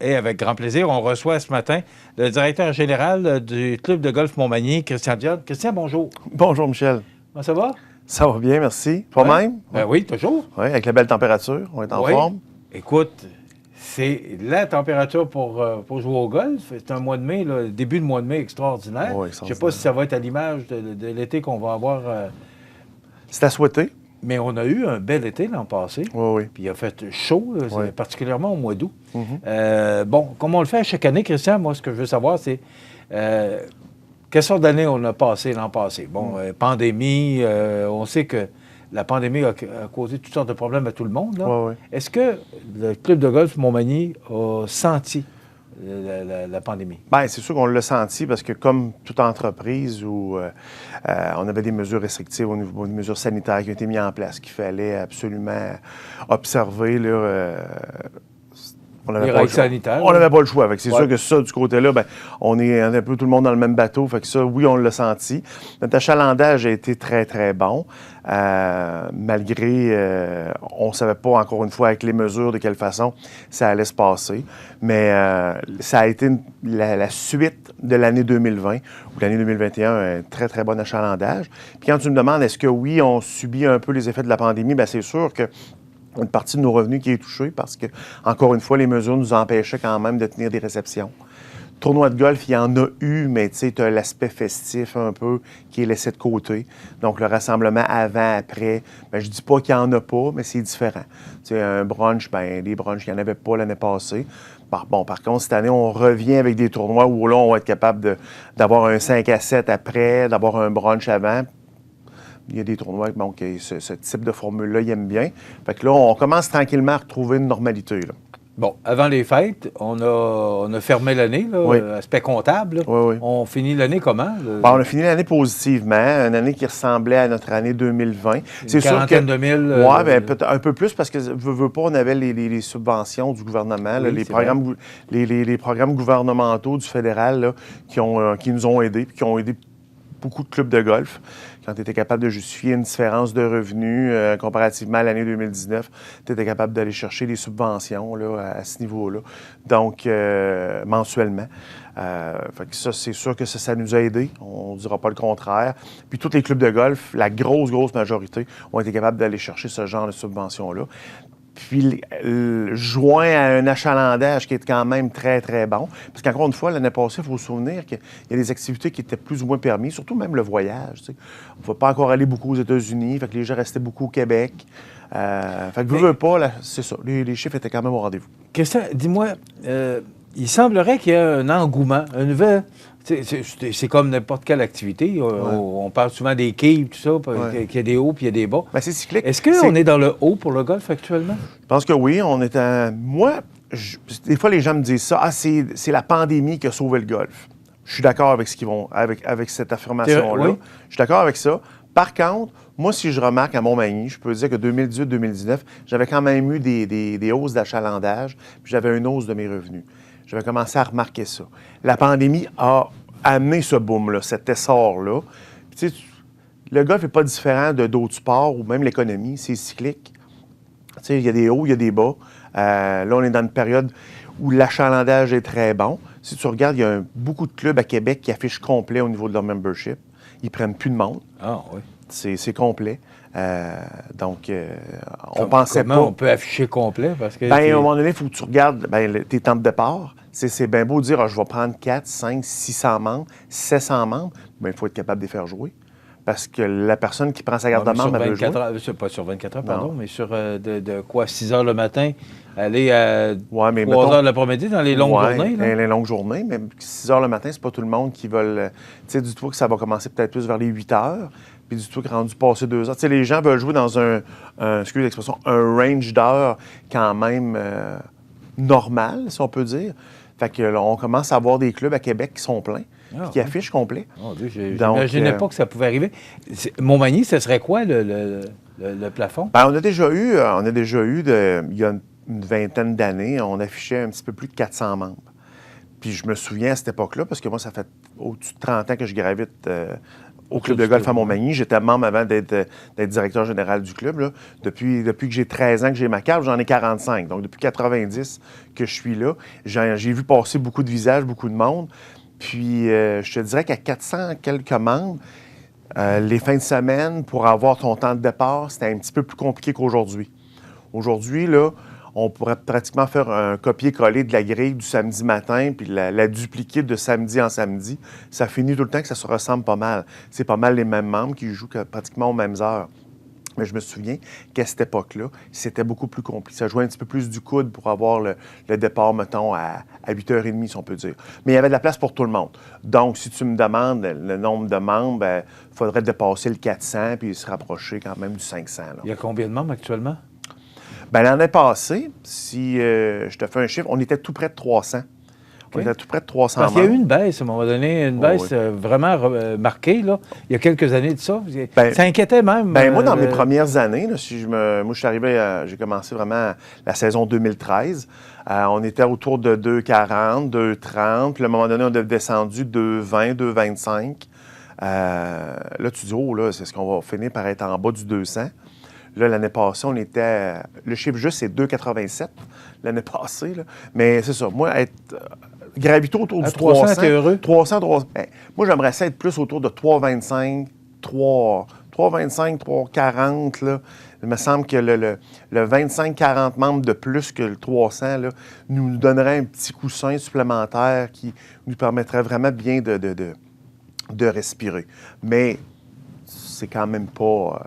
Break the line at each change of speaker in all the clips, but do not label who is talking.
Et avec grand plaisir, on reçoit ce matin le directeur général du Club de golf Montmagny, Christian Dionne. Christian, bonjour.
Bonjour, Michel.
Comment ça va?
Ça va bien, merci. Toi-même?
Oui, toujours.
Oui, avec la belle température, on est en forme.
Écoute, c'est la température pour jouer au golf. C'est un mois de mai, là, début de mois de mai extraordinaire.
Oui,
je ne sais pas si ça va être à l'image de l'été qu'on va avoir.
C'est à souhaiter.
Mais on a eu un bel été l'an passé.
Oui.
Puis il a fait chaud, particulièrement au mois d'août.
Mm-hmm.
Comme on le fait à chaque année, Christian, moi, ce que je veux savoir, c'est quelle sorte d'année on a passé l'an passé? Pandémie, on sait que la pandémie a causé toutes sortes de problèmes à tout le monde. Là.
Oui.
Est-ce que le club de golf Montmagny a senti la pandémie?
Bien, c'est sûr qu'on l'a senti parce que comme toute entreprise où on avait des mesures restrictives au niveau des mesures sanitaires qui ont été mises en place, qu'il fallait absolument observer, là,
les règles sanitaires.
On n'avait pas le choix. C'est sûr que ça, du côté-là, on est un peu tout le monde dans le même bateau. Fait que ça, oui, on l'a senti. Notre achalandage a été très, très bon. Malgré, on ne savait pas, encore une fois, avec les mesures, de quelle façon ça allait se passer. Mais ça a été la suite de l'année 2020, ou l'année 2021, un très, très bon achalandage. Puis quand tu me demandes, est-ce que oui, on subit un peu les effets de la pandémie, bien, c'est sûr que une partie de nos revenus qui est touchée parce que, encore une fois, les mesures nous empêchaient quand même de tenir des réceptions. Tournoi de golf, il y en a eu, mais tu sais, tu as l'aspect festif un peu qui est laissé de côté. Donc, le rassemblement avant, après, bien, je dis pas qu'il n'y en a pas, mais c'est différent. Tu sais, un brunch, bien, les brunchs, il n'y en avait pas l'année passée. Par contre, cette année, on revient avec des tournois où là, on va être capable d'avoir un 5 à 7 après, d'avoir un brunch avant. Il y a des tournois qui ce type de formule-là, ils aiment bien. Fait que là, on commence tranquillement à retrouver une normalité. Là.
Bon, avant les fêtes, on a fermé l'année, aspect comptable.
Oui.
On finit l'année comment?
On a fini l'année positivement, une année qui ressemblait à notre année 2020.
C'est sûr que... de mille.
Oui, bien, un peu plus parce que, veux pas, on avait les subventions du gouvernement, là, les programmes gouvernementaux du fédéral là, qui nous ont aidés, puis qui ont aidé beaucoup de clubs de golf. Quand tu étais capable de justifier une différence de revenus comparativement à l'année 2019, tu étais capable d'aller chercher des subventions là, à ce niveau-là, donc mensuellement. Fait que ça, c'est sûr que ça nous a aidés, on ne dira pas le contraire. Puis tous les clubs de golf, la grosse majorité, ont été capables d'aller chercher ce genre de subventions-là. Puis, joint à un achalandage qui est quand même très, très bon. Parce qu'encore une fois, l'année passée, il faut se souvenir qu'il y a des activités qui étaient plus ou moins permises, surtout même le voyage. Tu sais. On ne va pas encore aller beaucoup aux États-Unis, fait que les gens restaient beaucoup au Québec. Fait que veux pas, là, c'est ça. Les chiffres étaient quand même au rendez-vous.
Christian, dis-moi, il semblerait qu'il y ait un engouement, un nouvel... C'est comme n'importe quelle activité. On parle souvent des quilles, tout ça, qu'il y a des hauts puis il y a des bas.
Bien, c'est cyclique.
Est-ce qu'on est dans le haut pour le golf actuellement?
Je pense que oui. On est Moi, des fois, les gens me disent ça. Ah, c'est la pandémie qui a sauvé le golf. Je suis d'accord avec avec cette affirmation-là.
Oui.
Je suis d'accord avec ça. Par contre, moi, si je remarque à Montmagny, je peux dire que 2018-2019, j'avais quand même eu des hausses d'achalandage, puis j'avais une hausse de mes revenus. J'avais commencé à remarquer ça. La pandémie a amené ce boom-là, cet essor-là. Tu sais, le golf n'est pas différent d'autres sports ou même l'économie, c'est cyclique. Tu sais, il y a des hauts, il y a des bas. Là, on est dans une période où l'achalandage est très bon. Si tu regardes, il y a beaucoup de clubs à Québec qui affichent complet au niveau de leur membership. Ils ne prennent plus de monde.
Ah oui.
C'est complet. Donc, on pensait pas...
Comment on peut afficher complet? Parce que
à un moment donné, il faut que tu regardes tes temps de départ. C'est bien beau de dire, je vais prendre 4, 5, 600 membres, 700 membres. Bien, il faut être capable de les faire jouer. Parce que la personne qui prend sa garde de membre, elle veut jouer.
Pas sur 24 heures, pardon, mais sur de quoi, 6 heures le matin, aller à 3 heures l'après-midi dans les longues journées? Là.
Les longues journées, mais 6 heures le matin, c'est pas tout le monde qui veut... Tu sais, du tout que ça va commencer peut-être plus vers les 8 heures. Puis du tout que rendu passer 2 heures. Tu sais, les gens veulent jouer dans excusez l'expression, un range d'heures quand même normal, si on peut dire. Fait que là, on commence à avoir des clubs à Québec qui sont pleins, qui affichent complet.
Oh, je n'imaginais pas que ça pouvait arriver. Montmagny, ce serait quoi le plafond?
Bien, on a déjà eu, il y a une vingtaine d'années, on affichait un petit peu plus de 400 membres. Puis je me souviens à cette époque-là, parce que moi, ça fait au-dessus de 30 ans que je gravite au club de golf à Montmagny. J'étais membre avant d'être directeur général du club. Là. Depuis que j'ai 13 ans que j'ai ma carte, j'en ai 45. Donc, depuis 90 que je suis là, j'ai vu passer beaucoup de visages, beaucoup de monde. Puis, je te dirais qu'à 400 quelques membres, les fins de semaine, pour avoir ton temps de départ, c'était un petit peu plus compliqué qu'aujourd'hui. Aujourd'hui, là, on pourrait pratiquement faire un copier-coller de la grille du samedi matin puis la dupliquer de samedi en samedi. Ça finit tout le temps que ça se ressemble pas mal. C'est pas mal les mêmes membres qui jouent pratiquement aux mêmes heures. Mais je me souviens qu'à cette époque-là, c'était beaucoup plus compliqué. Ça jouait un petit peu plus du coude pour avoir le départ, mettons, à 8h30, si on peut dire. Mais il y avait de la place pour tout le monde. Donc, si tu me demandes le nombre de membres, il faudrait dépasser le 400 puis se rapprocher quand même du 500. Là.
Il y a combien de membres actuellement?
Bien, l'année passée, si je te fais un chiffre, on était tout près de 300. Okay. On était tout près de 300 membres.
Parce qu'il y a eu une baisse, à un moment donné, une baisse vraiment marquée, là. Il y a quelques années de ça. Ça inquiétait même.
Moi, dans mes premières années, là, moi, je suis arrivé, j'ai commencé vraiment la saison 2013. On était autour de 2,40, 2,30. Puis à un moment donné, on est descendu 2,20, 2,25. Là, tu dis, oh, là, c'est ce qu'on va finir par être en bas du 200. Là, l'année passée, on était... le chiffre juste, c'est 2,87 l'année passée. Là. Mais c'est ça. Moi, graviter autour du 300...
t'es heureux?
300. Moi, j'aimerais ça être plus autour de 3,25, 3,25, 3,40. Là. Il me semble que le 25-40 membres de plus que le 300 là, nous donnerait un petit coussin supplémentaire qui nous permettrait vraiment bien de respirer. Mais c'est quand même pas...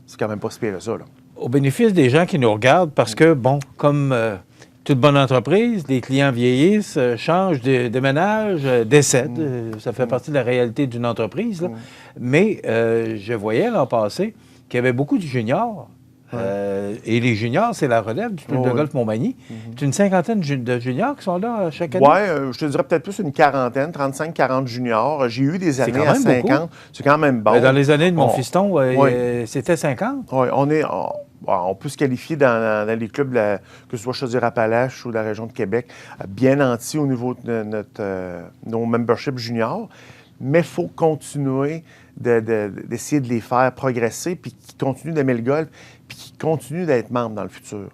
C'est quand même pas spiré ça, là.
Au bénéfice des gens qui nous regardent, parce que, bon, comme toute bonne entreprise, les clients vieillissent, changent, déménagent, décèdent. Ça fait partie de la réalité d'une entreprise. Là. Mais je voyais l'an passé qu'il y avait beaucoup de juniors. Et les juniors, c'est la relève du club de golf Montmagny. C'est une cinquantaine de juniors qui sont là chaque année?
Oui, je te dirais peut-être plus une quarantaine, 35-40 juniors. J'ai eu des années à 50. Beaucoup. C'est quand même bon.
Mais dans les années de mon fiston, c'était 50?
Oui, on peut se qualifier dans les clubs, que ce soit Chaudière-Appalaches ou de la région de Québec, bien nantis au niveau de nos memberships juniors. Mais il faut continuer d'essayer de les faire progresser, puis qu'ils continuent d'aimer le golf, puis qu'ils continuent d'être membres dans le futur.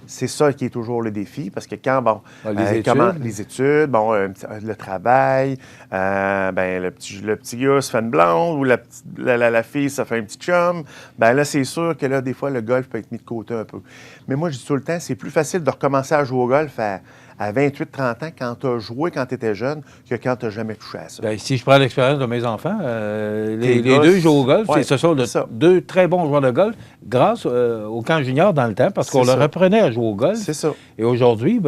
C'est ça qui est toujours le défi, parce que quand, les études, le travail, le petit gars se fait une blonde, ou la fille se fait un petit chum, là, c'est sûr que là, des fois, le golf peut être mis de côté un peu. Mais moi, je dis tout le temps, c'est plus facile de recommencer à jouer au golf à 28-30 ans quand tu as joué quand tu étais jeune que quand tu n'as jamais touché à ça.
Bien, si je prends l'expérience de mes enfants, les deux jouent au golf. Ce sont deux très bons joueurs de golf grâce au camp junior dans le temps, parce qu'on leur apprenait à jouer au golf.
C'est ça.
Et aujourd'hui,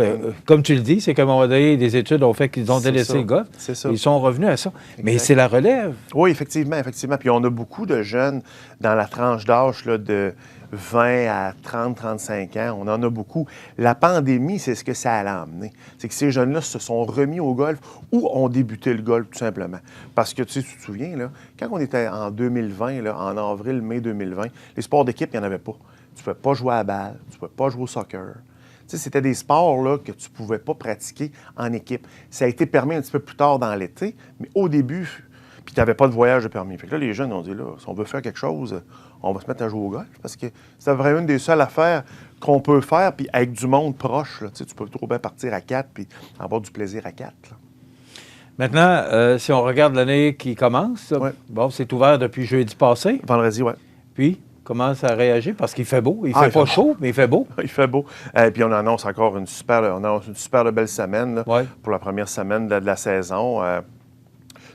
comme tu le dis, c'est qu'à un moment donné, des études ont fait qu'ils ont délaissé le golf.
C'est ça.
Ils sont revenus à ça. Exact. Mais c'est la relève.
Oui, effectivement. Puis on a beaucoup de jeunes dans la tranche d'âge là, de 20 à 30, 35 ans. On en a beaucoup. La pandémie, c'est ce que ça a amené. C'est que ces jeunes-là se sont remis au golf ou ont débuté le golf, tout simplement. Parce que, tu te souviens, là, quand on était en 2020, là, en avril, mai 2020, les sports d'équipe, il n'y en avait pas. Tu ne pouvais pas jouer à la balle, tu ne pouvais pas jouer au soccer. Tu sais, c'était des sports là, que tu ne pouvais pas pratiquer en équipe. Ça a été permis un petit peu plus tard dans l'été, mais au début, puis tu n'avais pas de voyage de permis. Fait que là, les jeunes ont dit, là, si on veut faire quelque chose, on va se mettre à jouer au golf, parce que c'est vraiment une des seules affaires qu'on peut faire, puis avec du monde proche. Là, tu peux trop bien partir à 4 puis avoir du plaisir à 4. Là.
Maintenant, si on regarde l'année qui commence, bon, c'est ouvert depuis jeudi passé.
Vendredi, oui.
Puis, comment ça a réagi? Parce qu'il fait beau. Il fait pas chaud, mais il fait beau.
Il fait beau. Et puis, on annonce encore une super belle semaine là, pour la première semaine de la saison.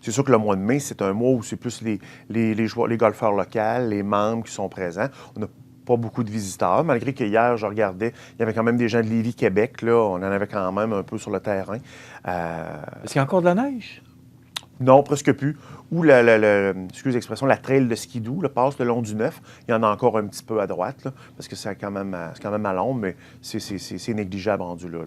C'est sûr que le mois de mai, c'est un mois où c'est plus les joueurs, les golfeurs locaux, les membres qui sont présents. On n'a pas beaucoup de visiteurs, malgré que hier, je regardais, il y avait quand même des gens de Lévis, Québec. Là, on en avait quand même un peu sur le terrain.
Est-ce qu'il y a encore de la neige?
Non, presque plus. Ou excuse l'expression, la trail de skidoo passe le long du 9. Il y en a encore un petit peu à droite, là, parce que c'est quand même à l'ombre, mais c'est négligeable rendu là.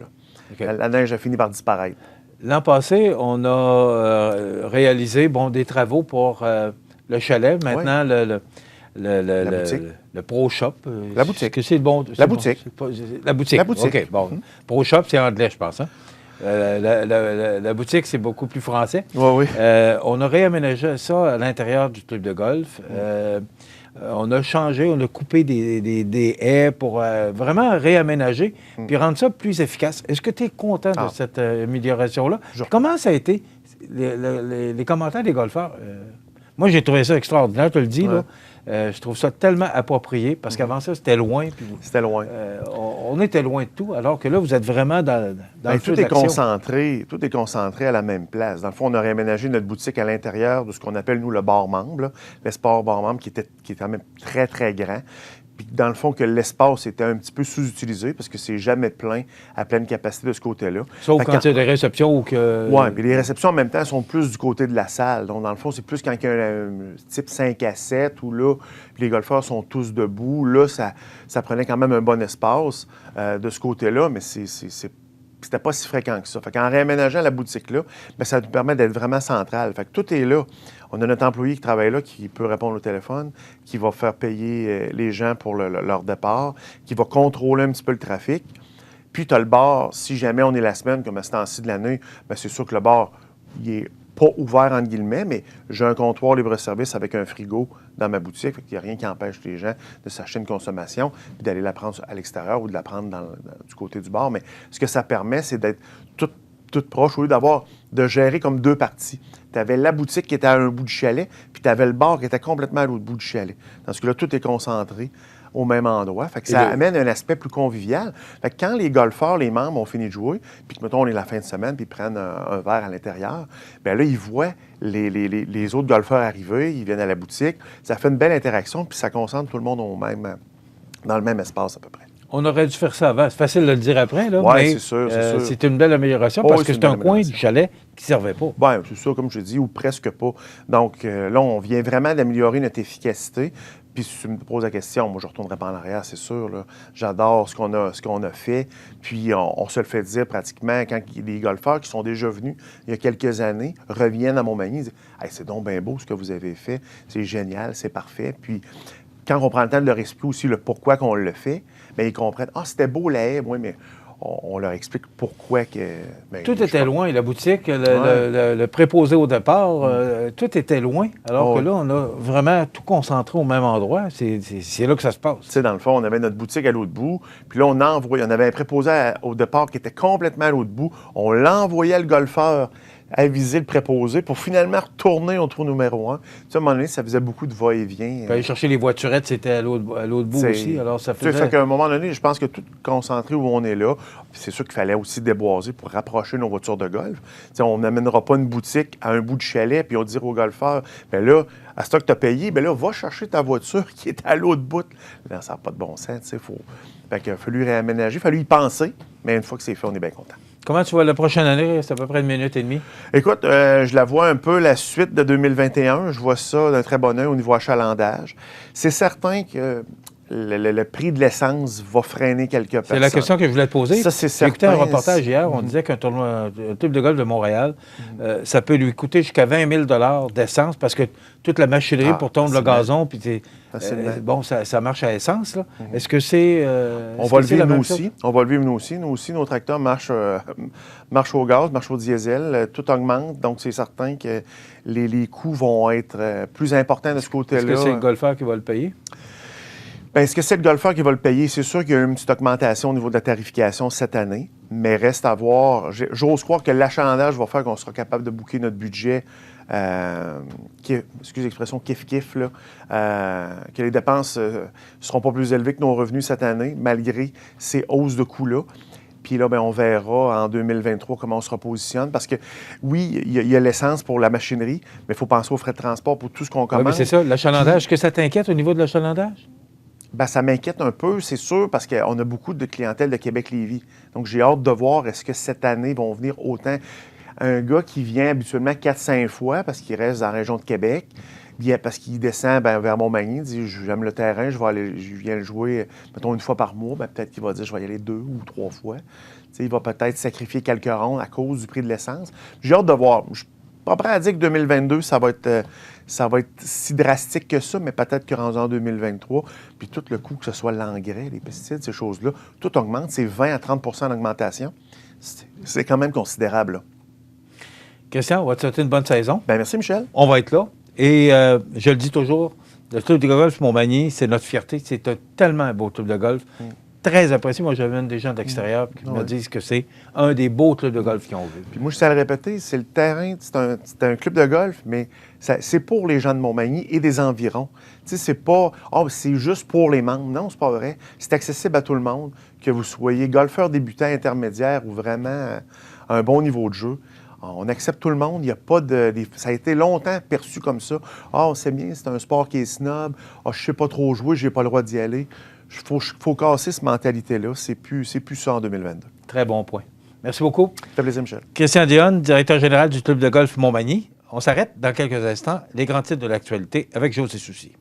Okay. La neige a fini par disparaître.
L'an passé, on a réalisé des travaux pour le chalet. Maintenant, le Pro Shop.
La boutique.
Que c'est bon.
La boutique.
La boutique. OK. Bon. Pro Shop, c'est anglais, je pense. Hein? La boutique, c'est beaucoup plus français.
Oui, oui.
On a réaménagé ça à l'intérieur du club de golf. On a changé, on a coupé des haies pour vraiment réaménager puis rendre ça plus efficace. Est-ce que tu es content de cette amélioration-là? Comment ça a été, les commentaires des golfeurs? Moi, j'ai trouvé ça extraordinaire, tu le dis, là. Je trouve ça tellement approprié, parce qu'avant ça, c'était loin.
C'était loin.
On était loin de tout, alors que là, vous êtes vraiment dans le feu de l'action.
Tout est concentré à la même place. Dans le fond, on a réaménagé notre boutique à l'intérieur de ce qu'on appelle, nous, le bar membre, l'espace bar membre, qui est quand même très, très grand. Puis, dans le fond, que l'espace était un petit peu sous-utilisé parce que c'est jamais plein à pleine capacité de ce côté-là.
Sauf quand il y a des réceptions ou que...
Oui, puis les réceptions, en même temps, sont plus du côté de la salle. Donc, dans le fond, c'est plus quand il y a un type 5 à 7 où là, les golfeurs sont tous debout. Là, ça prenait quand même un bon espace de ce côté-là, mais c'était pas si fréquent que ça. Fait qu'en réaménageant la boutique-là, bien, ça nous permet d'être vraiment central. Fait que tout est là. On a notre employé qui travaille là, qui peut répondre au téléphone, qui va faire payer les gens pour leur départ, qui va contrôler un petit peu le trafic. Puis, tu as le bar, si jamais on est la semaine, comme à ce temps-ci de l'année, bien, c'est sûr que le bar, il est pas ouvert, entre guillemets, mais j'ai un comptoir libre-service avec un frigo dans ma boutique. Fait qu'il n'y a rien qui empêche les gens de s'acheter une consommation puis d'aller la prendre à l'extérieur ou de la prendre du côté du bar. Mais ce que ça permet, c'est d'être tout proche, au lieu de gérer comme deux parties. Tu avais la boutique qui était à un bout du chalet, puis tu avais le bar qui était complètement à l'autre bout du chalet. Dans ce cas-là, tout est concentré au même endroit. Fait que ça amène un aspect plus convivial. Fait que quand les golfeurs, les membres ont fini de jouer, puis que, mettons, on est la fin de semaine, puis ils prennent un verre à l'intérieur, bien là, ils voient les autres golfeurs arriver, ils viennent à la boutique. Ça fait une belle interaction, puis ça concentre tout le monde dans le même espace à peu près.
On aurait dû faire ça avant. C'est facile de le dire après, là,
oui,
mais
c'est sûr.
c'est une belle amélioration parce que c'est un coin du chalet qui ne servait pas.
Bien, c'est ça, comme je dis, ou presque pas. Donc là, on vient vraiment d'améliorer notre efficacité. Puis si tu me poses la question, moi, je ne retournerai pas en arrière, c'est sûr. Là. J'adore ce qu'on a fait. Puis on se le fait dire pratiquement quand les golfeurs qui sont déjà venus il y a quelques années reviennent à Montmagny et disent « Hey, c'est donc bien beau ce que vous avez fait. C'est génial, c'est parfait. » Puis quand on prend le temps de leur expliquer aussi le pourquoi qu'on le fait, bien, ils comprennent « Ah, c'était beau la haie. » Oui, mais on leur explique pourquoi que... Bien,
tout était loin, la boutique, le préposé au départ, tout était loin. Alors que là, on a vraiment tout concentré au même endroit. C'est là que ça se passe.
Tu sais, dans le fond, on avait notre boutique à l'autre bout, puis là, on avait un préposé au départ qui était complètement à l'autre bout. On l'envoyait à le golfeur aviser le préposé pour finalement retourner au trou numéro 1. Tu sais, à un moment donné, ça faisait beaucoup de va-et-vient.
Puis aller chercher les voiturettes, c'était à l'autre bout aussi. Alors, ça faisait...
Fait qu'à un moment donné, je pense que tout concentré où on est là, puis c'est sûr qu'il fallait aussi déboiser pour rapprocher nos voitures de golf. Tu sais, on n'amènera pas une boutique à un bout de chalet puis on dire au golfeur, bien là, à ce que tu as payé, bien là, va chercher ta voiture qui est à l'autre bout. Là, ça n'a pas de bon sens, tu sais. Fait qu'il a fallu réaménager, il a fallu y penser, mais une fois que c'est fait, on est bien content.
Comment tu vois la prochaine année? C'est à peu près 1 minute et demie.
Écoute, je la vois un peu la suite de 2021. Je vois ça d'un très bon œil au niveau achalandage. C'est certain que le prix de l'essence va freiner quelques personnes.
C'est la question que je voulais te poser.
Ça, c'est certain.
J'ai écouté un reportage hier, on disait qu'un club de golf de Montréal, ça peut lui coûter jusqu'à 20 000 d'essence parce que toute la machinerie pour tondre le gazon, puis bon, ça marche à essence. Là. Est-ce que c'est...
on va le vivre nous aussi. On va le vivre nous aussi. Nous aussi, nos tracteurs marchent au gaz, marchent au diesel. Tout augmente. Donc, c'est certain que les coûts vont être plus importants de ce côté-là.
Est-ce que c'est le golfeur qui va le payer?
Bien, est-ce que c'est le golfeur qui va le payer? C'est sûr qu'il y a eu une petite augmentation au niveau de la tarification cette année, mais reste à voir. J'ose croire que l'achalandage va faire qu'on sera capable de booker notre budget, excusez l'expression, kiff-kiff, là, que les dépenses ne seront pas plus élevées que nos revenus cette année, malgré ces hausses de coûts-là. Puis là, bien, on verra en 2023 comment on se repositionne. Parce que, oui, il y a l'essence pour la machinerie, mais il faut penser aux frais de transport pour tout ce qu'on commande.
Oui, mais c'est ça, l'achalandage. Est-ce que ça t'inquiète au niveau de l'achalandage?
Bien, ça m'inquiète un peu, c'est sûr, parce qu'on a beaucoup de clientèle de Québec-Lévis. Donc, j'ai hâte de voir est-ce que cette année vont venir autant. Un gars qui vient habituellement 4-5 fois parce qu'il reste dans la région de Québec, bien parce qu'il descend vers Montmagny, il dit « J'aime le terrain, je viens le jouer, mettons, une fois par mois. » Bien, peut-être qu'il va dire « Je vais y aller 2 ou 3 fois. » T'sais, il va peut-être sacrifier quelques rondes à cause du prix de l'essence. J'ai hâte de voir. Je suis pas prêt à dire que 2022, ça va être si drastique que ça, mais peut-être que rendu en 2023, puis tout le coût, que ce soit l'engrais, les pesticides, ces choses-là, tout augmente. C'est 20 à 30 d'augmentation. c'est quand même considérable. Là.
Christian, on va te souhaiter une bonne saison.
Bien, merci, Michel.
On va être là. Et je le dis toujours, le club de golf Montmagny, c'est notre fierté. C'est tellement un beau club de golf. Très apprécié. Moi, j'avais des gens de l'extérieur qui me disent que c'est un des beaux clubs de golf qu'ils ont vu.
Puis moi, je sais à le répéter, c'est le terrain, c'est un club de golf, mais c'est pour les gens de Montmagny et des environs. Tu sais, c'est pas, c'est juste pour les membres. Non, c'est pas vrai. C'est accessible à tout le monde, que vous soyez golfeur débutant, intermédiaire ou vraiment à un bon niveau de jeu. On accepte tout le monde. Il n'y a pas de. Ça a été longtemps perçu comme ça. On sait bien, c'est un sport qui est snob. Je ne sais pas trop jouer, je n'ai pas le droit d'y aller. Il faut casser cette mentalité-là. C'est plus ça en 2022.
Très bon point. Merci beaucoup.
Ça fait plaisir, Michel.
Christian Dionne, directeur général du club de golf Montmagny. On s'arrête dans quelques instants. Les grands titres de l'actualité avec José Soucy.